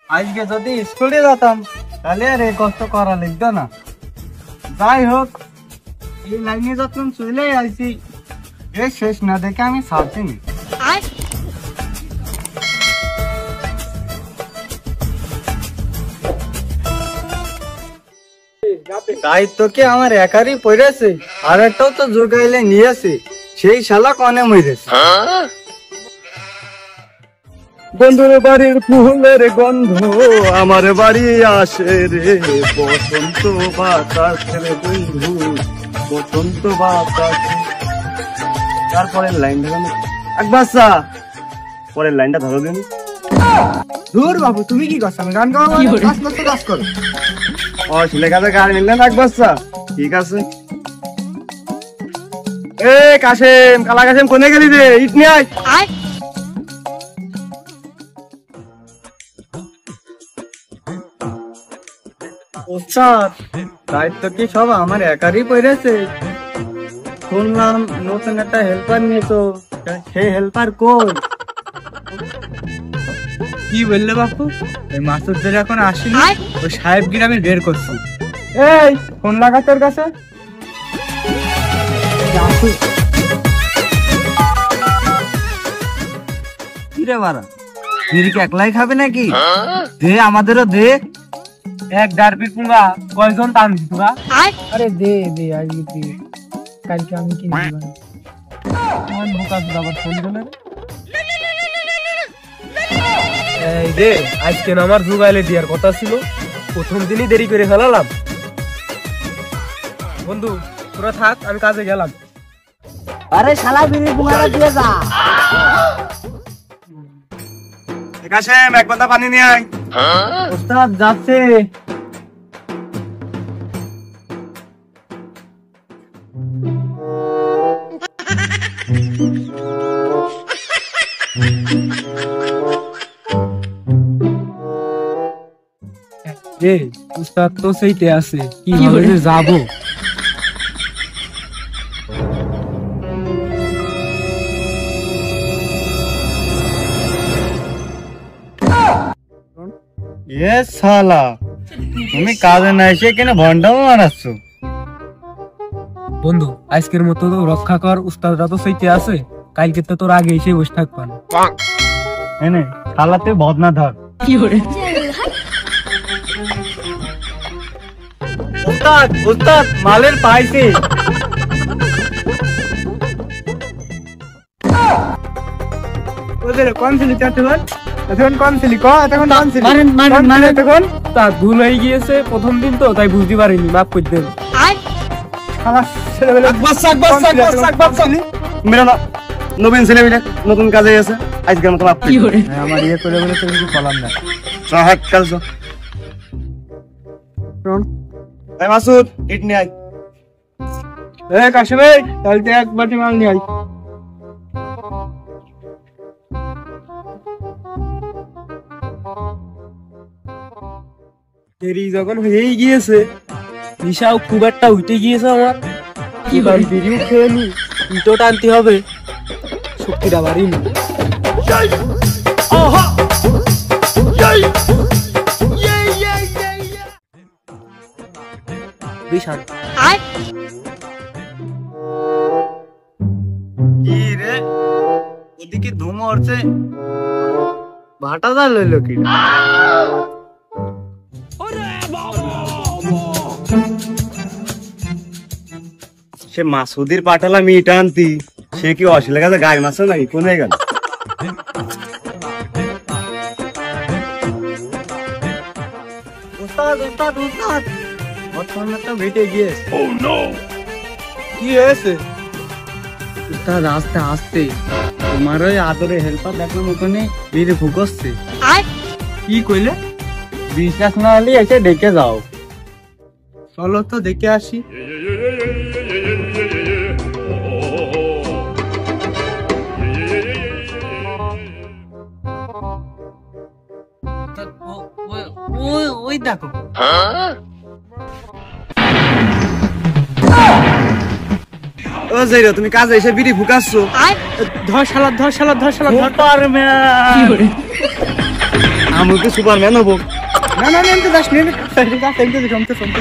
আজকে যদি স্কুলে যেতাম তাহলে আর এই কষ্ট করা লাগতো না। যাই হোক, এই লাইনে যখন চলে আসি, এর শেষ না দেখে আমি ছাড়ছিনি। দায়িত্ব কি আমার একারই পড়েছে? আর একটাও তো জোগাইলে নিয়েছে, সেই শালা কনে মরেছে। বন্ধুর বাড়ির ফুলের গন্ধ আমার বাড়ি আসে রে, বসন্ত বাতাস রে বন্ধু, বসন্ত বাতাস। তারপরের লাইনটা কেন একবাসা, পরের লাইনটা ধরো দিন। ধুর বাবু, তুমি কি করছো? আমি গান গাওয়া কাজ করো। ও ছেলে কাছে গান নিলেন একবাসা, ঠিক আছে। এ কাশেম, কালা কাশেম কোনে গেলি রে? ইট নিয়ে আয়। ওস্তাদ, দায়িত্ব কি সব আমার একারই পড়েছে? শুনলাম নতুন একটা হেল্পার নিয়েছো, সেই হেল্পার কই? কি বললে বাপু? ওই মাসুদদের এখন আসেনি, ওই সাহেবগির আমি বের করছি। এই ফোন লাগা তোর কাছে। কি রে বাড়া, তুই কি একলাই খাবে নাকি? দে, আমাদেরও দে। এক ডারপির পুঙ্গা কয়জন টানবি তোরা? আরে দে দে, আজকে দে, কালকে আমি কিনে দেব। আমার বোকা তোরা আবার ফোন দিলে। এই দে, আজকে আমার জুগাইলে দেওয়ার কথা ছিল, প্রথম দিনই দেরি করে ফেলালাম। বন্ধু তোরা থাক, আমি কাজে গেলাম। আরে শালা বিড়ি পুঙ্গাটা দিয়ে যা। কাশেম, এক বালতি পানি নিয়ে আয়। ওস্তাদ যাচ্ছে। উস্তাদ তো সেইতে আছে, কি হবে যাবো। এ শালা, তুমি কাজে না এসে কেন ভন্ডামো মারাচ্ছ? বন্ধু, আজকের মতো তো রক্ষা কর, উস্তাদরা তো সেইতে আছে, কালকে তো তোর আগে এসে বসে থাকবান। এনে শালাতে বদনা ধর। উস্তাদ, উস্তাদ মালের পাইছে। ওদের কোন ছিলি চাচুয়ান? এখন কোন ছিলি ক? এখন কোন ছিলি? মারেন এখন। তা ভুল হয়ে গিয়েছে, প্রথম দিন তো, তাই বুঝতে পারিনি, মাফ করে দেন। শালা ছেলেবেলা মেরা না, নবীন ছেলেবেলা নতুন কাজে আছে, আজকের মতো মাফ করে। আমার ইয়ে করে বলে তো কিছু বললাম না। সাহায্য কাজ এই মাসুদ, ইট নিয়ে আয়। এ কাশিম ভাই, তাহলে এক বাটি মাল নিয়ে আয়। দেরি যখন হয়েই গিয়েছে, নিশাও খুব একটা উঠে গিয়েছে আমার, কি বাড়ি বেরিয়েও খেয়ে নি, ইটো টানতে হবে, শক্তিটা বাড়িনি। বিশাল কি রে, ওদিকে ধুম উঠছে, ভাটা দা লইল কি? সে মাসুদির পাঠালা মিট আনতি, সে কি অশ্লীল কাছে গায়ে মাছ নাকি? কোন হয়ে গেল? উস্তাদ, উস্তাদ, উস্তাদ, ঘটনাটা বেটে গিয়েছে। Oh no! কি হয়েছে? উস্তাদ আস্তে আস্তে, তোমার ওই আদরে হেল্পার দেখলাম ওখানে বেরিয়ে ফুকছে। কি কইলে? বিশ্বাস না হলে এসে দেখে যাও। চলো তো দেখে আসি। ওই দেখো, ও যাইরো, তুমি কাজে এসে বিড়ি ফুকাচ্ছো। ধর শালা, ধর শালা, ধর শালা, ধর। আমি কি সুপারম্যান হবো? না না, আমি তো যাস নি, আমি তো শুনতে